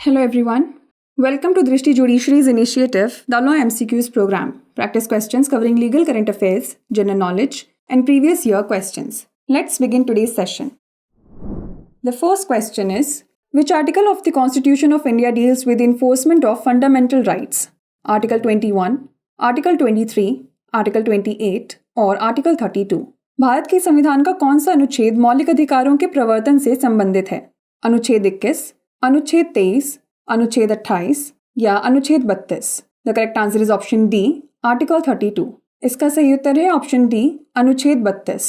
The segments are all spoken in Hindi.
Hello everyone. Welcome to Drishti Judiciary's initiative, the Law MCQs program. Practice questions covering legal current affairs, general knowledge, and previous year questions. Let's begin today's session. The first question is, which article of the Constitution of India deals with the enforcement of fundamental rights? Article 21, Article 23, Article 28 और Article 32. भारत के संविधान का कौन सा अनुच्छेद मौलिक अधिकारों के प्रवर्तन से संबंधित है? अनुच्छेद 21, अनुच्छेद 23, अनुच्छेद 28 या अनुच्छेद 32? The correct answer is option D, article 32. इसका सही उत्तर है ऑप्शन डी, अनुच्छेद 32.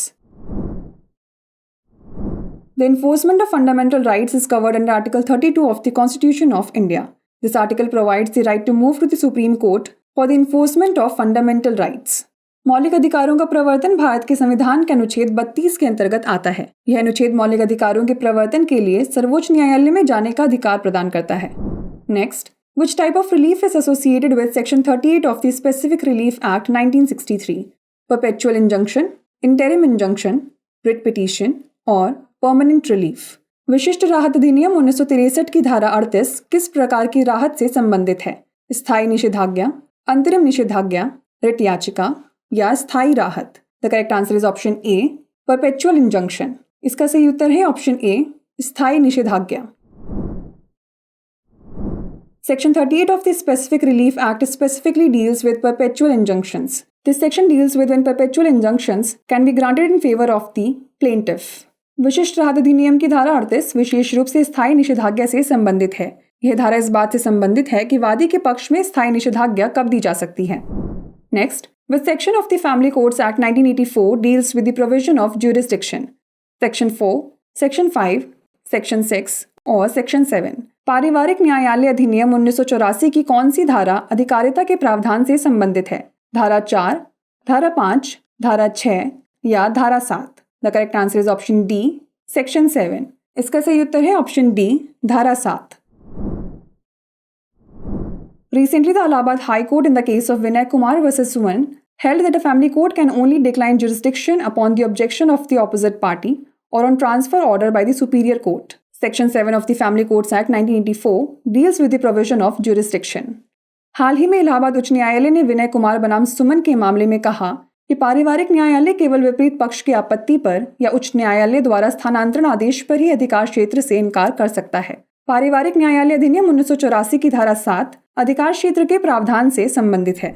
The enforcement of fundamental rights is covered under Article 32 of the Constitution of India. This article provides the right to move to the Supreme Court for the enforcement of fundamental rights. मौलिक अधिकारों का प्रवर्तन भारत के संविधान के अनुच्छेद 32 के अंतर्गत आता है. यह अनुच्छेद मौलिक अधिकारों के प्रवर्तन के लिए सर्वोच्च न्यायालय में जाने का अधिकार प्रदान करता है. Next, which type of relief is associated with Section 38 of the Specific Relief Act 1963? Perpetual injunction, interim injunction, writ petition और परमानेंट रिलीफ. विशिष्ट राहत अधिनियम 1963 की धारा 38 किस प्रकार की राहत से संबंधित है? स्थायी निषेधाज्ञा, अंतरिम निषेधाज्ञा, रिट याचिका या स्थायी राहत? The correct answer is option A, perpetual injunction. इसका सही उत्तर है ऑप्शन ए, स्थायी निषेधाज्ञा. Section 38 of the Specific Relief Act specifically deals with perpetual injunctions. This section deals with when perpetual injunctions can be granted in favor of the plaintiff. विशिष्ट राहत अधिनियम की धारा 38 विशेष रूप से स्थायी निषेधाज्ञा से संबंधित है. यह धारा इस बात से संबंधित है कि वादी के पक्ष में स्थायी निषेधाज्ञा कब दी जा सकती है. Next, which section of the family codes act 1984 deals with the provision of jurisdiction? Section 4, section 5, section 6 और सेक्शन 7. पारिवारिक न्यायालय अधिनियम 1984 की कौन सी धारा अधिकारिता के प्रावधान से संबंधित है? धारा 4, धारा 5, धारा 6 या धारा 7? The correct answer is option D, section 7. इसका सही उत्तर है ऑप्शन डी, धारा 7. Recently, the Allahabad High Court in the case of Vinay Kumar versus Suman held that a family court can only decline jurisdiction upon the objection of the opposite party or on transfer order by the superior court. Section 7 of the Family Courts Act 1984 deals with the provision of jurisdiction. हाल ही में इलाहाबाद उच्च न्यायालय ने विनय कुमार बनाम सुमन के मामले में कहा कि पारिवारिक न्यायालय केवल विपरीत पक्ष की आपत्ति पर या उच्च न्यायालय द्वारा स्थानांतरण आदेश पर ही अधिकार क्षेत्र से इनकार कर सकता है. पारिवारिक न्यायालय अधिनियम 1984 की धारा 7 अधिकार क्षेत्र के प्रावधान से संबंधित है.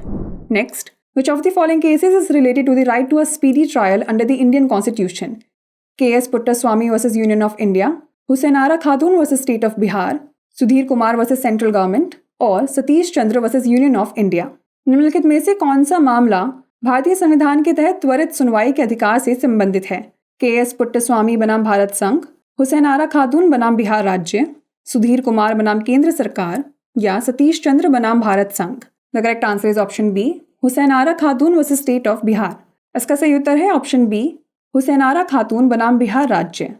Next, which of the following cases is related to the right to a speedy trial under the Indian constitution? K S. Puttaswamy versus Union of India, Hussain Ara Khatoon versus State of Bihar, Sudhir Kumar versus Central Government और Satish Chandra versus Union of India. निम्नलिखित में से कौन सा मामला भारतीय संविधान के तहत त्वरित सुनवाई के अधिकार से संबंधित है? के.एस. पुट्टास्वामी बनाम भारत संघ, हुसैन आरा खातून बनाम बिहार राज्य, सुधीर कुमार बनाम केंद्र सरकार या सतीश चंद्र बनाम भारत संघ? The correct answer is option B, Hussain Ara Khatoon versus State of Bihar. इसका सही उत्तर है ऑप्शन बी, हुसैन आरा खातून बनाम बिहार राज्य.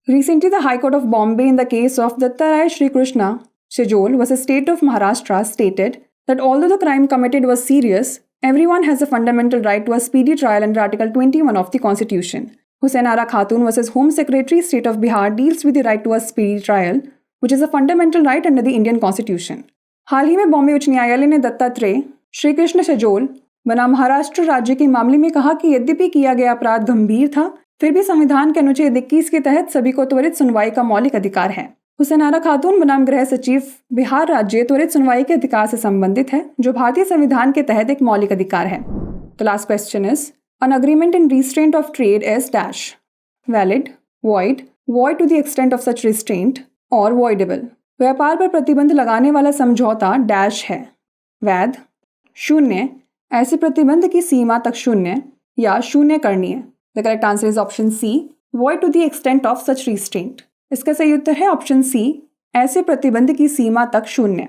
Recently, the High Court of Bombay in the case of Datta Rai Shri Krishna Sejol versus State of Maharashtra stated that although the crime committed was serious, everyone has a fundamental right to a speedy trial under Article 21 of the Constitution. Hussain Ara Khatun versus Home Secretary State of Bihar deals with the right to a speedy trial, which is a fundamental right under the Indian Constitution. हाल ही में बॉम्बे उच्च न्यायालय ने दत्तात्रेय श्री कृष्ण सेजोल बनाम महाराष्ट्र राज्य के मामले में कहा कि यद्यपि किया गया अपराध गंभीर था, फिर भी संविधान के अनुच्छेद 21 के तहत सभी को त्वरित सुनवाई का मौलिक अधिकार है. हुसैन आरा खातून बनाम गृह सचिव बिहार राज्य त्वरित सुनवाई के अधिकार से संबंधित है, जो भारतीय संविधान के तहत एक मौलिक अधिकार है. The last question is, an agreement in restraint of trade is dash valid, void, void to the extent of such restraint और voidable. व्यापार पर प्रतिबंध लगाने वाला समझौता डैश है. वैध, शून्य, ऐसे प्रतिबंध की सीमा तक शून्य या शून्य करणीय. The correct answer is option C, void to the extent of such restraint. इसका सही उत्तर है ऑप्शन सी, ऐसे प्रतिबंध की सीमा तक शून्य.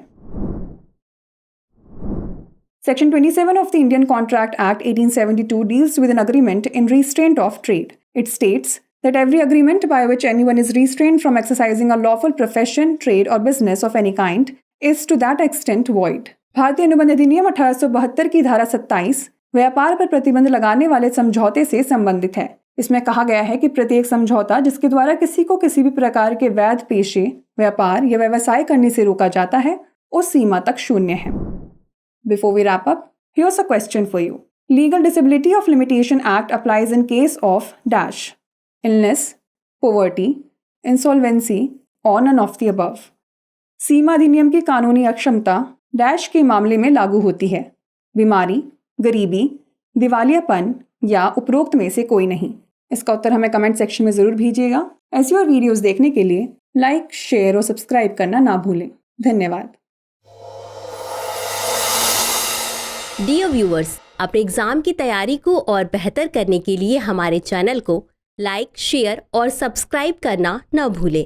Section 27 of the Indian Contract Act 1872 deals with an agreement in restraint of trade. It states that every agreement by which anyone is restrained from exercising a lawful profession, trade or business of any kind is to that extent void. भारतीय अनुबंध अधिनियम 1872 की धारा 27 व्यापार पर प्रतिबंध लगाने वाले समझौते से संबंधित है. इसमें कहा गया है कि प्रत्येक समझौता जिसके द्वारा किसी को किसी भी प्रकार के वैध पेशे, व्यापार या व्यवसाय करने से रोका जाता है उस सीमा तक शून्य है। Before we wrap up, here's a question for you. Legal Disability of Limitation Act applies in case of dash illness, poverty, insolvency or none of the above. सीमा अधिनियम की कानूनी अक्षमता डैश के मामले में लागू होती है। बीमारी, गरीबी, दिवालियापन या उपरोक्त में से कोई नहीं। इसका उत्तर हमें कमेंट सेक्शन में ज़रूर भेजिएगा। ऐसी और वीडियोस देखने के लिए लाइक, शेयर और सब्सक्राइब करना ना भूलें। धन्यवाद। डियर व्यूअर्स, अपने एग्जाम की तैयारी को और बेहतर करने के लिए हमारे चैनल को लाइक, शेयर और सब्सक्राइब करना न भूलें।